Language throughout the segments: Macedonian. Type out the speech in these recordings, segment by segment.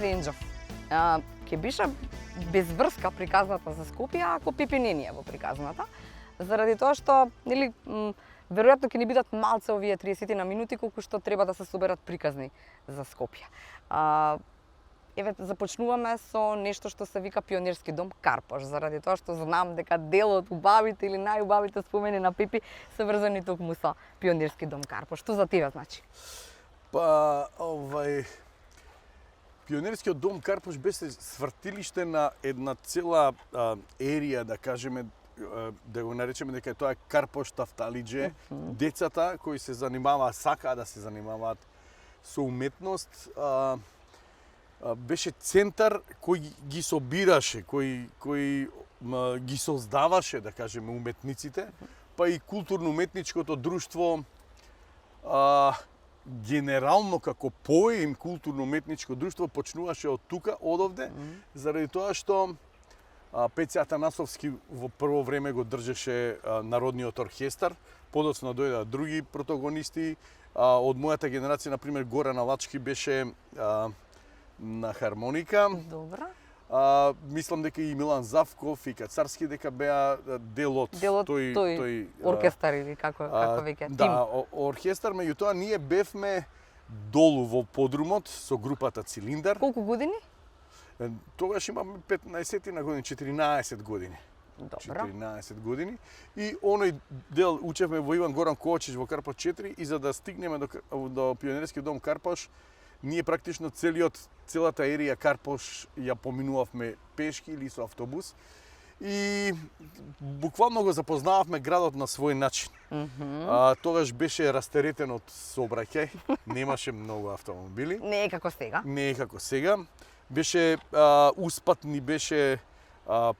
Ренџов. Ке беше без врска приказната за Скопје, ако Пипи не ни е во приказната. Заради тоа што, нели, веројатно ќе ни бидат малце овие 30 на минути колку што треба да се соберат приказни за Скопје. Еве, започнуваме со нешто што се вика Пионерски дом Карпош, заради тоа што знам дека дел од убавите или најубавите спомени на Пипи се врзани токму со Пионерски дом Карпош. Што за тебе значи? Па, Пионерскиот дом Карпош беше свртилиште на една цела ерија, да кажеме, да го наречеме дека тоа е Карпош Тафталидже. Децата кои се занимаваа, сакаа да се занимаваат со уметност, беше центар кој ги собираше, кој ги создаваше, да кажеме, уметниците, па и културно-уметничкото друштво генерално како поим културно-уметничко друштво почнуваше од тука, одовде, заради тоа што Пеце Атанасовски во прво време го држеше Народниот оркестар, подоцна дојдоа други протагонисти, од мојата генерација, например, Горан Алачки беше на хармоника. Добра. Мислам дека и Милан Завков и Кацарски дека беа дел од тој оркестар или како веќе тим. Да, оркестар, меѓутоа ние бевме долу во подрумот со групата Цилиндар. Колку години? Тогаш имам 15 на години, 14 години. Добро. 14 години. И оној дел учевме во Иван Горан Ковачич во Карпош 4 и за да стигнеме до Пионерски дом Карпош, ние практично целата ерија Карпош ја поминувавме пешки или со автобус и буквално го запознававме градот на свој начин. Тогаш беше растеретен од сообраќај, немаше многу автомобили. Не е како сега. Не е како сега. Беше успатни беше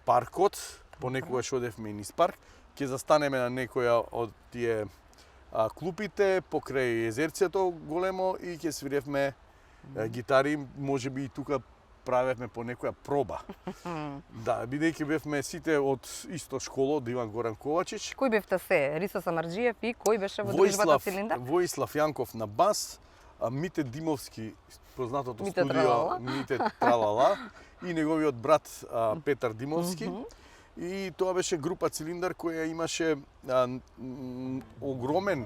паркот, понекогаш одевме и низ парк. Ќе застанеме на некоја од тие клупите покрај езерцето големо и ќе свиревме гитари, можеби и тука правевме по некоја проба. Да, бидејќи бевме сите од исто школа, од Иван Горан Ковачич. Кој бевте се? Риса Самарџиев и кој беше во дружбата Цилиндар? Воислав Јанков на бас, Мите Димовски, познатото Мите студио Тралала. Мите Тралала и неговиот брат Петар Димовски. И тоа беше група Цилиндар која имаше огромен,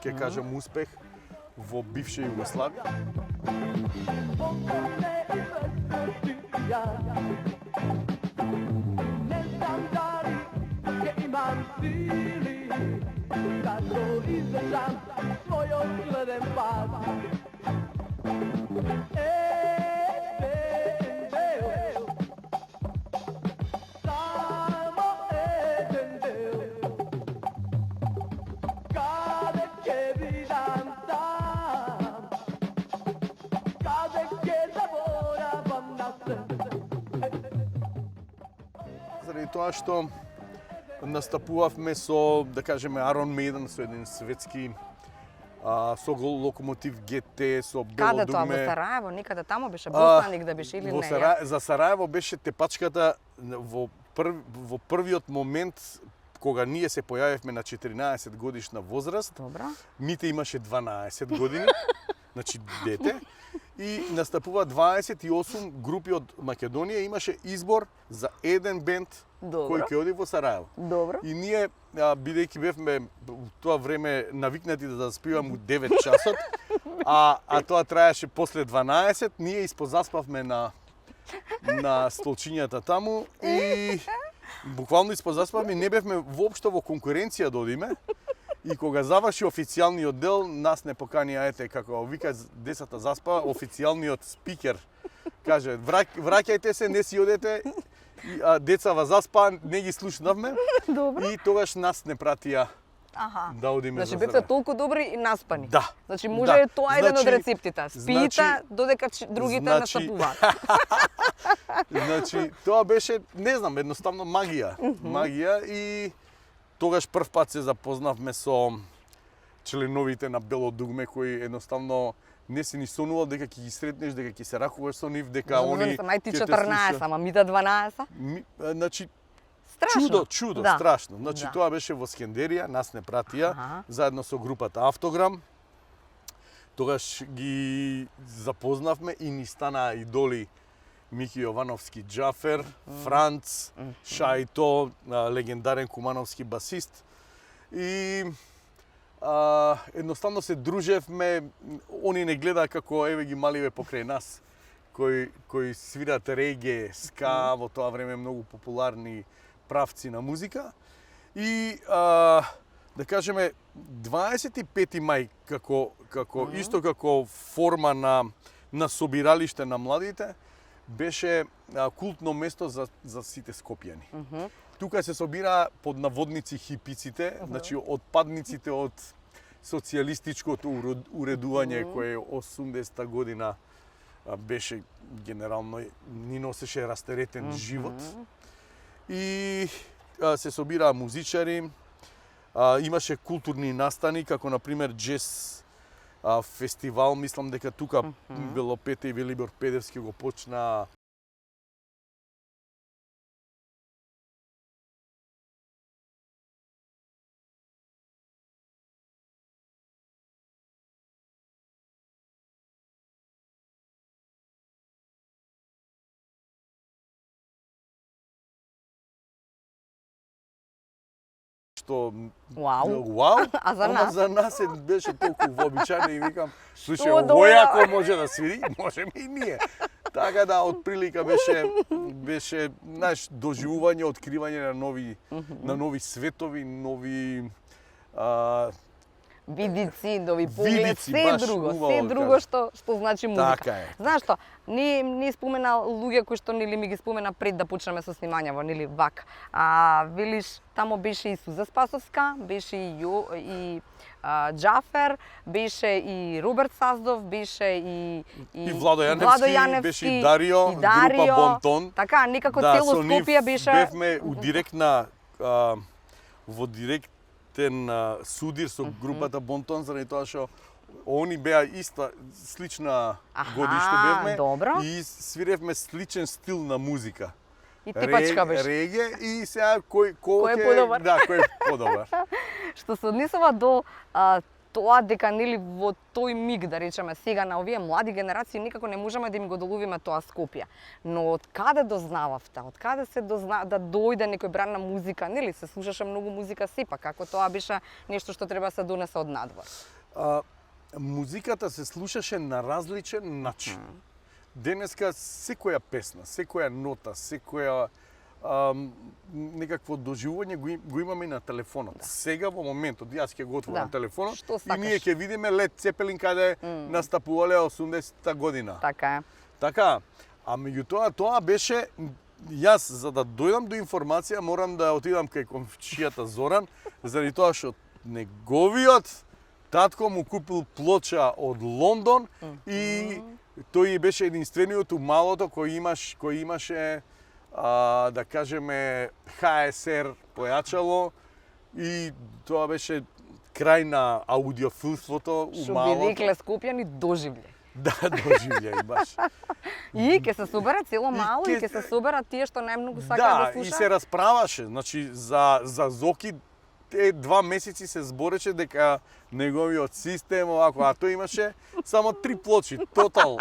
ќе кажам, успех во бивша Југославија. Заради тоа што настапувавме со, да кажеме, Арон Мейдан, со еден светски, со Локомотив ГТ, со Бело Каде тоа, во дугме. Сараево? Никаде тамо беше Бостаник да беше или не? За Сараево беше тепачката во првиот момент кога ние се појавивме на 14 годишна возраст. Добра. Мите имаше 12 години, значи дете, и настапува 28 групи од Македонија, имаше избор за еден бенд кој ќе оди во Сараево. Добро. И ние, бидејќи бевме во тоа време навикнати да спивам у 9 часот, а тоа траеше после 12, ние испозаспавме на столчињата таму и буквално испозаспавме, не бевме воопшто во конкуренција да одиме. И кога заврши официјалниот дел, нас не покани, ете, како вика децата заспа, официјалниот спикер каже, враќајте се, не си одете, децава заспа, не ги слушнавме. И тогаш нас не пратија да одиме за Значи, бевте толку добри и наспани. Да. Значи, може тоа еден од рецептите. Спиите, додека другите настапуваат. Значи, тоа беше, не знам, едноставно магија. Магија и тогаш прв пат се запознавме со членовите на Бело дугме кои едноставно не се ни сонувал дека ќе ги сретнеш, дека ќе се ракуваш со нив, дека они Мај ти 14, ама мите 12. Значи, Страшно. Чудо, Да. страшно. Значи, Да. тоа беше во Скендерија, нас не пратија, заедно со групата Автограм. Тогаш ги запознавме и ни стана идоли Мики Јовановски Џафер, Франц, Шајто, легендарен кумановски басист. И едноставно се дружевме, они не гледа како еве ги маливе покрај нас, кои свират реге, ска, во тоа време многу популарни правци на музика. И да кажеме 25 мај како исто како форма на собиралиште на младите беше култно место за сите скопјани. Тука се собира под наводници хипиците, значи отпадниците од социјалистичкото уредување кое 80-та година беше генерално ни носеше растеретен живот. И се собираа музичари, имаше културни настани, како например джез фестивал, мислам дека тука Белопете и Велибор Педевски го почна што Вау. А за нас? За нас беше толку вообичаено и викам, слушај, Што овој добро. ако може да свири, можеме и ние. Така да, од прилика беше знаеш, доживување, откривање на нови светови, нови Видици, нови поглед, Видици, се баш друго, убаво се да друго кажеш. што значи музика. Така е. Знаеш што, не спомена луѓе кои што нели ми ги спомена пред да почнеме со снимањето, нели вак. Велиш, тамо беше и Суза Спасовска, беше и Џафер, беше и Роберт Саздов, беше и Владо Јаневски, беше и Дарио, група Бонтон. Така, некако Да, цело со нив Скопје беше бевме у директна во директен судир со групата Бонтон, заради тоа што они беа иста слична годиште бевме добро. и свиревме сличен стил на музика. И типачка беше. Реге и сега кој е подобар? Да, кој е подобар. Што се однесува до тоа дека нели во тој миг, да речеме сега на овие млади генерации никако не можеме да им го доловиме тоа Скопје. Но од каде дознававте? Од каде се да дојде некој бран на музика, нели се слушаше многу музика сепак, како тоа беше нешто што треба да се донесе од надвор. Музиката се слушаше на различен начин. Денеска секоја песна, секоја нота, секоја некакво доживување го имаме и на телефонот. Сега во моментот јас ќе го отворам телефонот и ние ќе видиме Лед Цепелин каде настапувале 80-та година. Така е. Така, а меѓутоа тоа беше јас за да дојдам до информација морам да отидам кај комшијата Зоран заради тоа што неговиот татко му купил плоча од Лондон и тој беше единствениот у малото кој имаше да кажеме ХСР појачало и тоа беше крај на аудиофилството у малото. Што би рекле Скопјани доживле. Да, доживле баш. И ќе се собера цело мало и ќе се собера тие што најмногу сакаат да слушаат. Да, и се расправаше, значи за Зоки 2 месеци се збореше дека неговиот систем овако, а тој имаше само 3 плочи, тотал.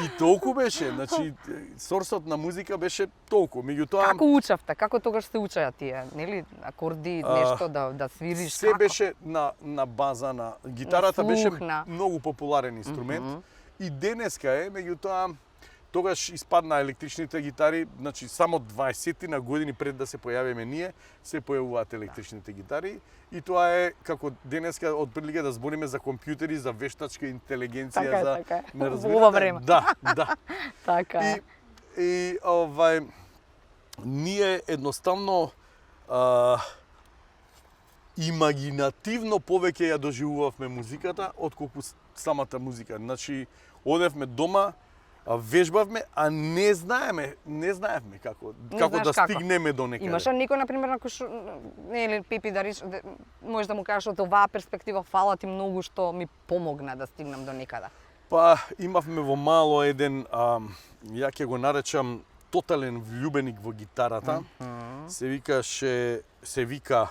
И толку беше, значи сорсот на музика беше толку. Меѓутоа Како учевте? Како тогаш се учеа тие, нели, акорди, нешто да свириш? Се како? беше на база на гитарата На беше слух, на... многу популарен инструмент и денеска е, меѓутоа тогаш испадна електричните гитари, значи само 20 години пред да се појавиме ние, се појавуваат електричните гитари и тоа е како денеска од прилика да збориме за компјутери, за вештачка интелигенција, така, не во ова време. Да. Така е. И ние едноставно имагинативно повеќе ја доживувавме музиката отколку самата музика. Значи одевме дома, вежбавме, а не знаевме како да стигнеме до некаде. Имаше некој например на кој нели Пепи да рече, може да му кажеш од оваа перспектива фала ти многу што ми помогна да стигнам до некаде. Па имавме во мало еден ја ќе го наречам тотален влюбеник во гитарата. Се вика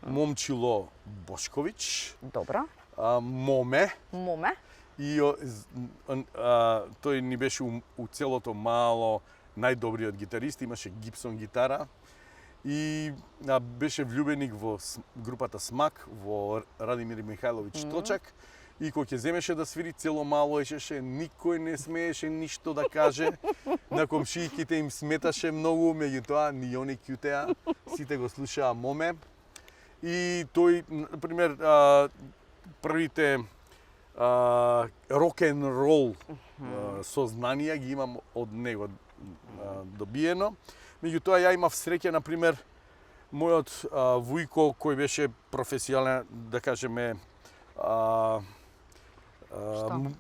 Момчило Бошковиќ. Добро. Моме. Моме. И тој ни беше у целото мало најдобриот гитарист, имаше Гибсон гитара и беше влюбеник во групата Смак, во Радимир Михајлович Точак. И кога ќе земеше да свири, цело мало ешеше, никој не смееше ништо да каже. На комшијките им сметаше многу, меѓутоа ни они кјутеа, сите го слушаа Моме. И тој, например, првите рок-н-рол сознанија ги имам од него добиено. Меѓутоа, ја имав среќа, например, мојот вујко, кој беше професионален, да кажеме,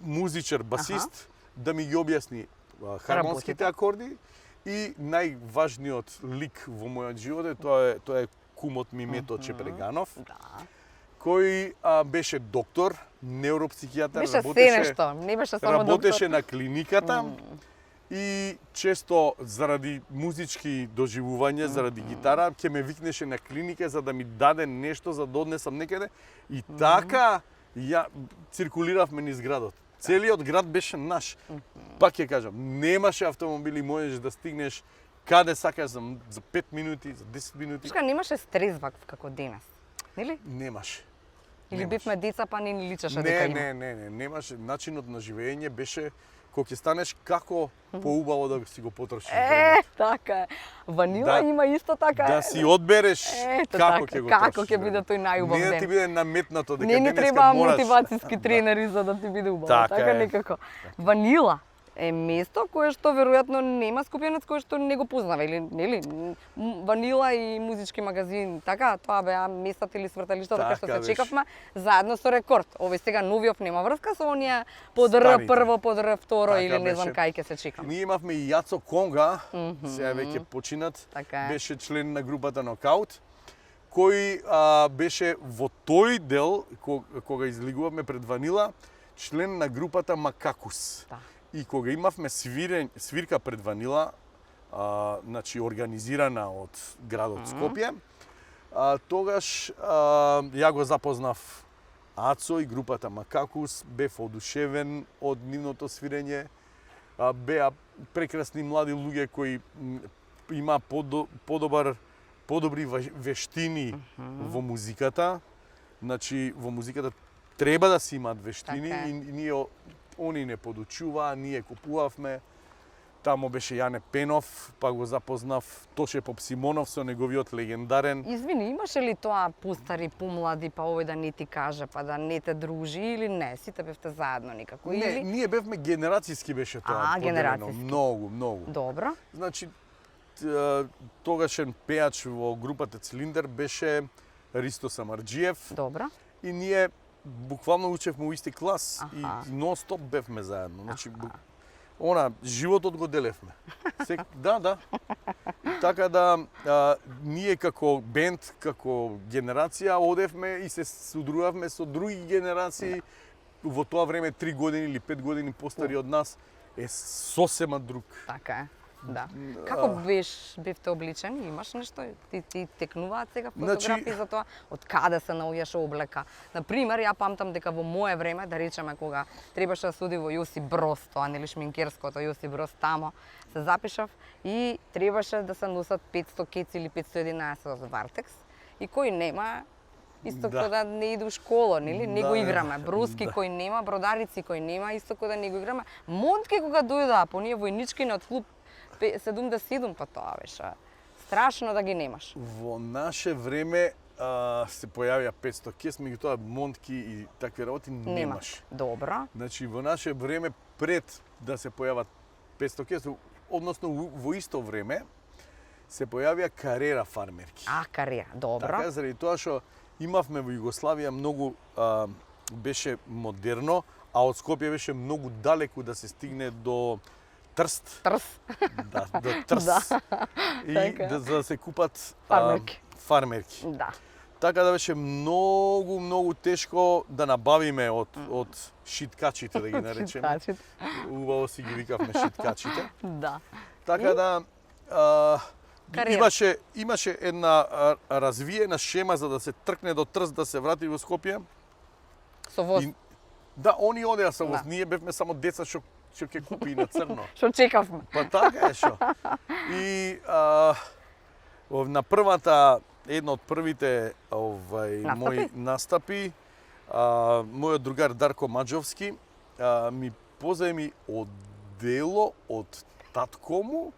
музичар, басист, да ми ги објасни хармонските акорди. И најважниот лик во мојот живот тоа е кумот ми Мето Чепреганов, кој беше доктор, невропсихијатар, Беше се нешто, не беше само доктор. Работеше на клиниката и често заради музички доживувања, заради гитара, ќе ме викнеше на клиника за да ми даде нешто за да однесам некаде. И така ја циркулиравме низ градот. Целиот град беше наш. Пак ќе кажам, немаше автомобили, можеш да стигнеш каде сакаш за 5 минути, за 10 минути. Шка, немаше стрес ваков како денес, нели? Немаше. Или бевме деца, па не ни личеше дека има? Не, немаше. Начинот на живење беше кога ќе станеш како поубаво да си го потрошиш. Така е. Ванила има исто така. Да си одбереш како ќе го трошиш. Како ќе биде тој најубав ден. Не да ти биде наметнато дека денеска мораш. Не ни треба мотивацијски тренери за да ти биде убаво. Така некако. Ванила е место кое што веројатно нема скопјанец кој што не го познава или нели Ванила и музички магазин, така тоа беа местата или сврталиштата кај што се чекавме заедно со Рекорд. Овој сега новиот нема врска со оние под Р прво, под Р второ или не знам кај ќе се чекаме. Ние имавме и Јацо Конга, сега веќе починат, беше член на групата Нокаут, кој беше во тој дел кога излигувавме пред Ванила, член на групата Макакус. И кога имавме свирка пред Ванила, значи организирана од градот Скопје, тогаш ја го запознав Ацо и групата Макакус, бев одушевен од нивното свирење, беа прекрасни млади луѓе кои има подобри вештини во музиката. Значи во музиката треба да си имаат вештини и ние они не подучуваа, ние купувавме. Тамо беше Јане Пенов, па го запознав Тоше Попсимонов со неговиот легендарен. Извини, имаше ли тоа постари, помлади, па овој да не ти каже, па да не те дружи или не? Сите бевте заедно некако? Не, или? ние бевме генерацијски беше тоа. Генерацијски. Многу. Добро. Значи, тогашен пеач во групата Цилиндер беше Ристо Самарџиев. Добро. И ние буквално учевме у исти клас и нон-стоп бевме заедно. Значи, животот го делевме. Да. Така да, ние како бенд, како генерација одевме и се судрувавме со други генерации. Во тоа време 3 години или 5 години постари од нас е сосема друг. Така е. Да. Како бевте обличени? Имаш нешто? Ти текнуваат сега фотографии за тоа? Од каде се наоѓаше облека? Например, ја памтам дека во мое време, да речеме кога требаше да суди во Јосип Броз, тоа нели шминкерското Јосип Броз, тамо се запишав и требаше да се носат 500 кеци или 511 од Вартекс. И кој нема, исто кој да не иде у школа, нели? Не го играме. Бруски кој нема, бродарици кој нема, исто кој да не го играме. Монтки кога дојдаа по ние војнички на клуб 77, па тоа беше страшно да ги немаш. Во наше време се појавија 500 кес, меѓутоа монтки и такви работи немаш. Добро. Значи во наше време пред да се појават 500 кес, односно во исто време се појавија карера фармерки. Карера, добро. Така, заради тоа што имавме во Југославија многу беше модерно, а од Скопје беше многу далеку да се стигне до Трст. Да, до Трст. И за да се купат фармерки. Да. Така да беше многу тешко да набавиме од шиткачите, да ги наречеме. Убаво си ги викавме шиткачите. Да. Така да имаше една развиена шема за да се тркне до Трст, да се врати во Скопје. Со воз. Да, они одеа со воз. Да. Ние бевме само деца што ќе купи на црно. Што чекавме. Па така е што. И на првата, една од првите мои настапи, мојот другар Дарко Маџовски ми позајми одело од татко му,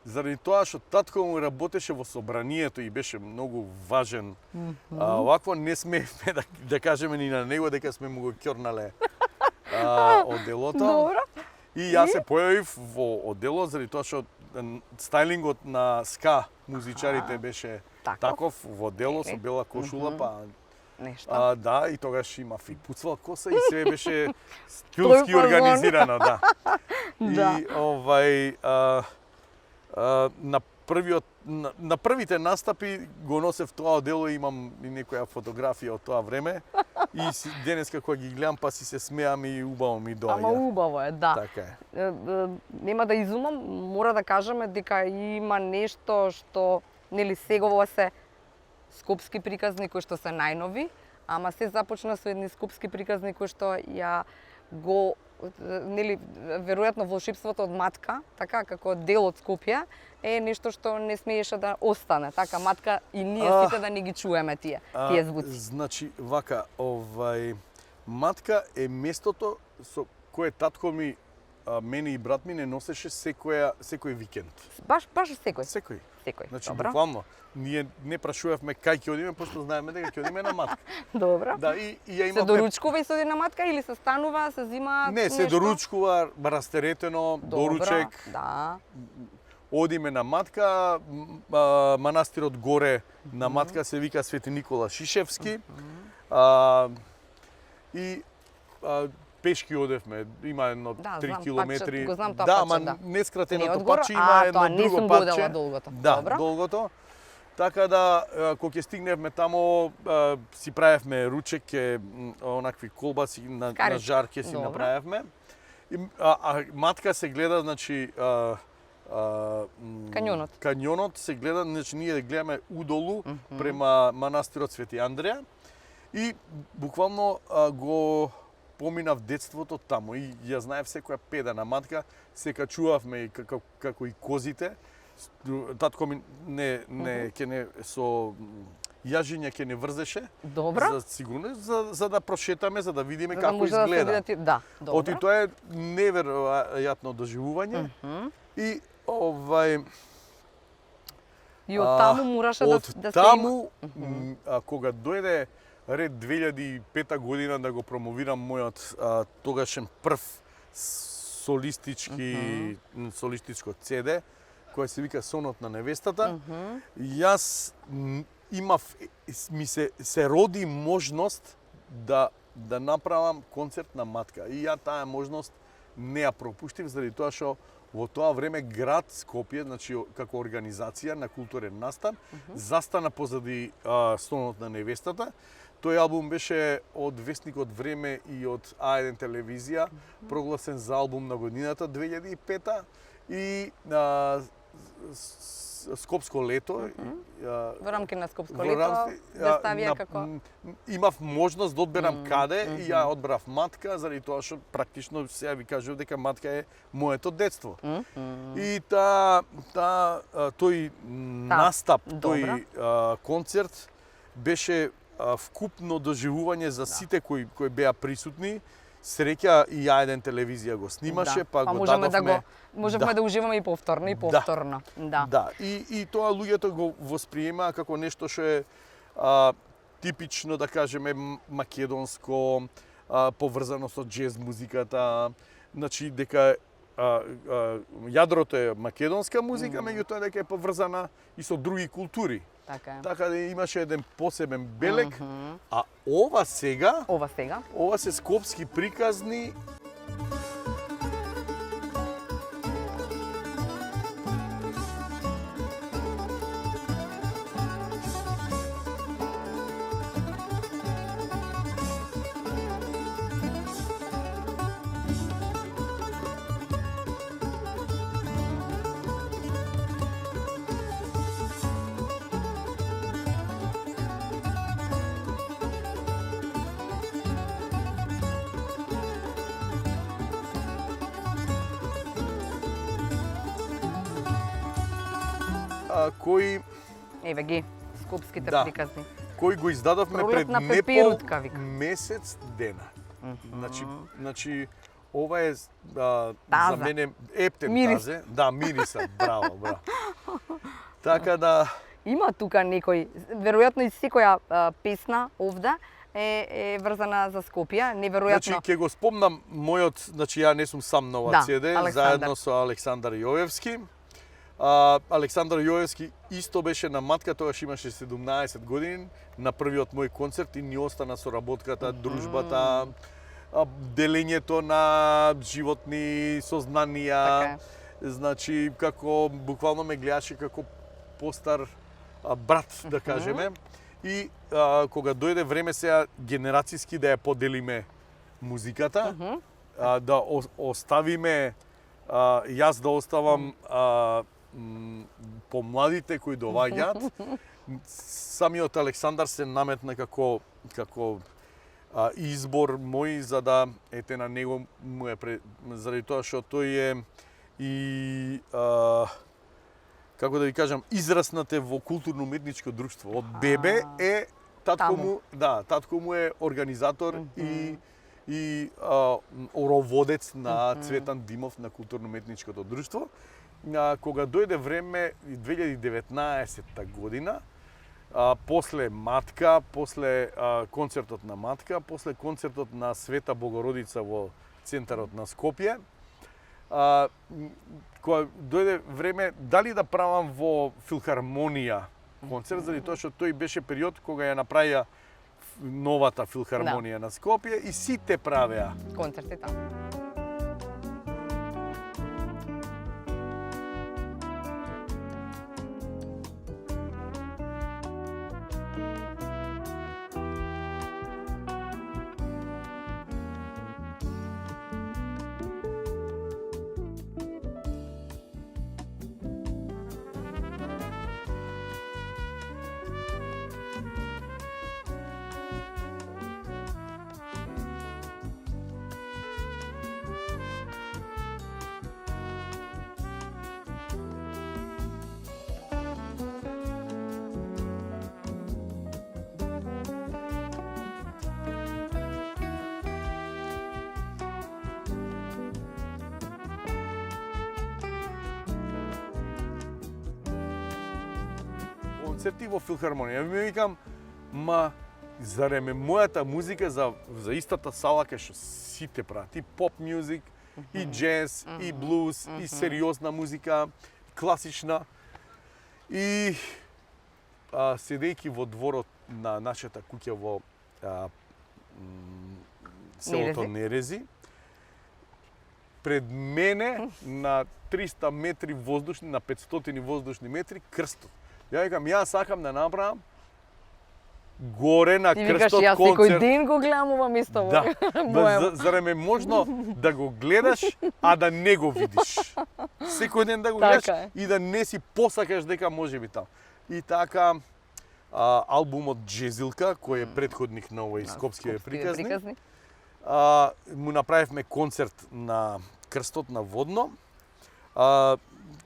заради тоа што татко му работеше во собранието и беше многу важен. Овакво не смеевме да кажеме ни на него дека сме му го ќорнале оделото. Добро. И јас се појавив во одело заради тоа што стајлингот на ска музичарите беше таков во одело со бела кошула, па нешто. да, и тогаш имав и пуцвал коса и се беше стилски организирано, да. Да. И на првите настапи го носев тоа одело, имам и некоја фотографија од тоа време. И денеска кога ги гледам, па си се смеам и убаво ми доаѓа. Ама убаво е, да. Така е. Нема да изумам, мора да кажеме дека има нешто што нели сегова се скопски приказни кои што се најнови, ама се започна со едни скопски приказни кои што ја го нели веројатно волшебството од матка, така како дел од Скопје, е нешто што не смееше да остане. Така матка и ние сите да не ги чуеме тие звуци. Значи вака, матка е местото со кое татко ми мене и брат ми не носеше секој викенд. Баш секој. Секој. Значи добро. буквално ние не прашувавме кај ќе одиме, пошто знаеме дека ќе одиме на матка. Добро. Да, и ја се доручкува и се оди на матка или се станува, се зима не, се нешто? доручкува, растеретено, доручек. Да. Одиме на матка, манастирот горе на матка се вика Свети Никола Шишевски. И пешки одевме, има едно 3 километри. Го знам тоа да, патче, ама нескратеното не патче има едно не друго сум патче. годела долгото. Да, Добро. долгото. Така да, кога ќе стигневме тамо, си правевме ручек, онакви колбаси на жар ќе си направевме. Матка се гледа, значи, Кањонот се гледа, значи ние гледаме удолу према манастирот Свети Андреја и буквално го поминав детството таму и ја знаев секоја педа на матка, се качувавме и како и козите. Татко ми ќе не со јажиња ќе не врзеше. Добро. За сигурно за да прошетаме, за да видиме како изгледа. Да, добро. Оти тоа е неверојатно доживување. И и од таму мораше да се Од таму, кога дојде ред 2005 година да го промовирам мојот тогашен прв солистичко CD, кој се вика Сонот на невестата, јас имав, се роди можност да направам концерт на матка. И ја таа можност не ја пропуштив, заради тоа што во тоа време град Скопје, значи како организација на културен настан, застана позади Сонот на невестата. Тој албум беше од Вестникот Време и од А1 телевизија, прогласен за албум на годината 2005 и Скопско лето. Во рамки на Скопско лето да ставија како имав можност да одберам каде и ја одбрав матка, заради тоа што практично сега ви кажувам дека матка е моето детство. И тој настап, тој концерт беше вкупно доживување за сите кои беа присутни. Среќа и А1 телевизија го снимаше, па го дадовме. Можевме да уживаме и повторно и повторно. Да. И тоа луѓето го восприемаа како нешто што е типично, да кажеме, македонско, поврзано со џез музиката, значи дека јадрото е македонска музика, меѓутоа дека е поврзана и со други култури. Така да имаше еден посебен белег, а ова сега се скопски приказни. кој Еве ги, скопските Да. приказни. кој го издадовме Пролет пред на не пепирутка, пол вика. месец дена. Значи ова е за Таза. мене ептен Мирис. тазе. Да, мириса, браво, браво. Така да, Има тука некој, веројатно и секоја песна овде е врзана за Скопје, неверојатно. значи ќе го спомнам мојот, значи ја не сум сам на ова Да, CD, Александар. заедно со Александар Јоевски. Александар Јоевски исто беше на матка, тогаш имаше 17 години, на првиот мој концерт и ни остана соработката, дружбата, делењето на животни сознанија. Така е. Значи, како буквално ме гледаше како постар брат, да кажеме. И кога дојде време сега генерацијски да ја поделиме музиката, да оставиме, јас да оставам помладите кои доаѓаат, самиот Александар се наметна како избор мој за да ете на него му е заради тоа што тој е и како да ви кажам, израснате во културно-уметничко друштво. Од бебе е татко Таму. му, да, татко му е организатор и ороводец на Цветан Димов на културно-уметничкото друштво. Кога дојде време 2019 година, после Матка, после концертот на Матка, после концертот на Света Богородица во центарот на Скопје, кога дојде време дали да правам во филхармонија концерт, заради тоа што тој беше период кога ја направија новата филхармонија на Скопје и сите правеа. Концерти таму. Концерти во филхармонија. Ми викам, ма зарем е мојата музика за истата сала кај што сите прават, и поп мюзик, и джез, и блуз, и сериозна музика, класична. И седејќи во дворот на нашата куќа во селото Нерези, пред мене на 300 метри воздушни, на 500 воздушни метри, крстот. Ја викам, ја сакам да направам горе на Ти викаш, крстот јас секој концерт. ден го гледам ова место. Да, зарем е можно да го гледаш, а да не го видиш. Секој ден да го Така гледаш е. и да не си посакаш дека може би таму. И така, албумот Джезилка, кој е предходник на овој скопските приказни, му направивме концерт на крстот на Водно.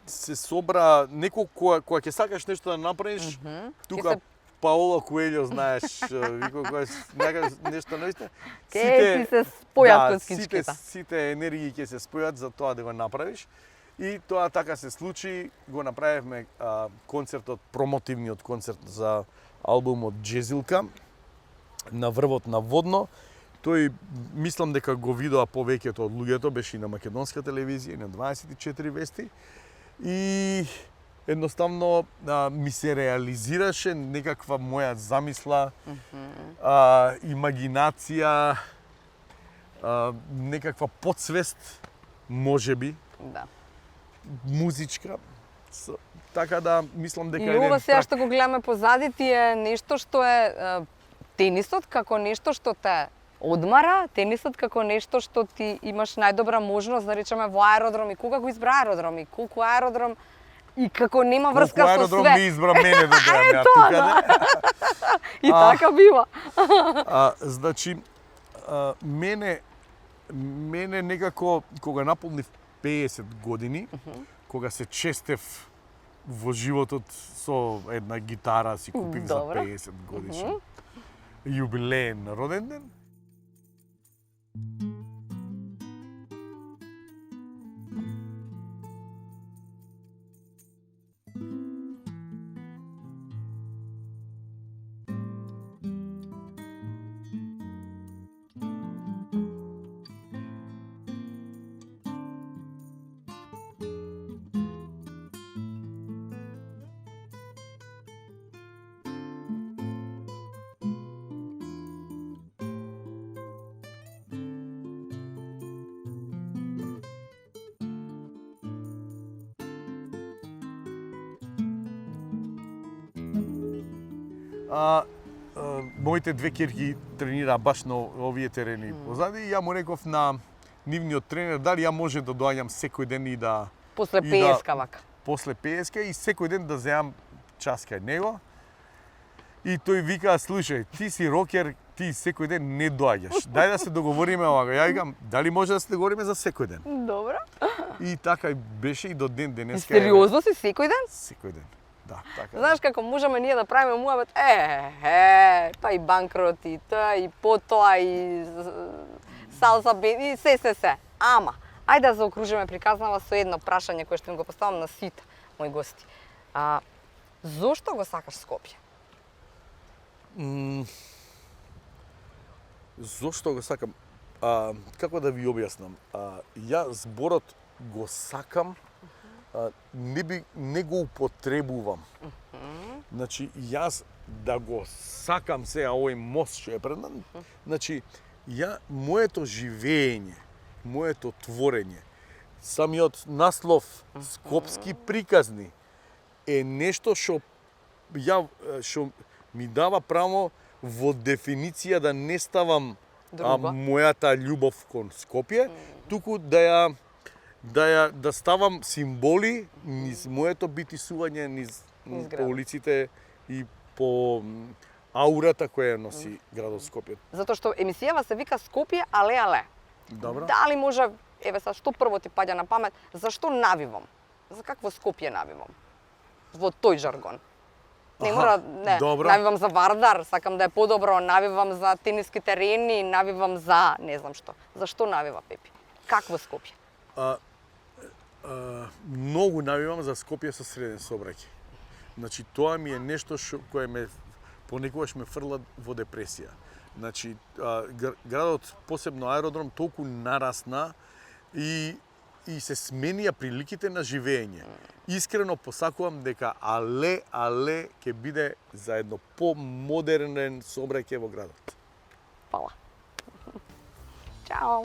Се собра некој која ќе сакаш нешто да направиш, тука Паоло Коелјо, знаеш, вико кога некогаш нешто наистина. Ке се спојат коскичките. Сите енергии ќе се спојат за тоа да го направиш. И тоа така се случи, го направивме концертот, промотивниот концерт за албумот Джезилка на врвот на Водно. Тој мислам дека го видоа повеќето од луѓето, беше и на македонска телевизија, и на 24 вести. И едноставно ми се реализираше некаква моја замисла, имагинација, некаква подсвест, можеби, Да. музичка. Така да мислам дека И ова сега што го гледаме позади ти е нешто што е тенисот како нешто што те одмара, тенисот како нешто што ти имаш најдобра можност, да речеме, во аеродром. И кога го избра аеродром и колку аеродром и како нема врска со све. Колку аеродром ми избра мене да дојам ја тука. И така бива. Значи, мене некако, кога наполнив 50 години, кога се честев во животот со една гитара си купив за Добро. 50 годишен јубилеен роден ден. Моите две ќерки тренираа баш на овие терени позади и ја му реков на нивниот тренер дали ја може да доаѓам секој ден и да После и да- пееска вака. после пееска и секој ден да земам час кај него. И тој вика, слушај, ти си рокер, ти секој ден не доаѓаш. Дај да се договориме овака. Ја викам, дали може да се договориме за секој ден? Добро. И така и беше и до ден денеска. Сериозно си секој ден? Секој ден. Да, така. Знаеш како можеме ние да правиме муабет? Па и банкроти, тоа и потоа и салса и се. Ама, ајде да заокружиме приказнава со едно прашање кое што им го поставам на сите мои гости. Зошто го сакаш Скопје? Зошто го сакам? Како да ви објаснам? Ја зборот го сакам, не го употребувам. Значи, јас да го сакам сега овој мост што е пред мен, значи, моето живење, моето творење, самиот наслов Скопски приказни е нешто што ми дава право во дефиниција да не ставам мојата љубов кон Скопје, туку да ставам символи низ моето битисување низ по улиците и по аурата која носи градот Скопје. Затоа што емисијава се вика Скопје але. Добро. Дали може, еве са, што прво ти паѓа на памет, зашто навивам? За какво Скопје навивам? Во тој жаргон. Не мора, добро. Навивам за Вардар, сакам да е подобро, навивам за тениски терени, навивам за не знам што. Зашто навива Пепи? Какво Скопје? Многу навивам за Скопје со среден сообраќај. Значи, тоа ми е нешто кое понекогаш ме фрла во депресија. Значи, градот, посебно аеродром, толку нарасна и се сменија приликите на живење. Искрено посакувам дека але ќе биде за едно помодернен сообраќај во градот. Фала. Чао.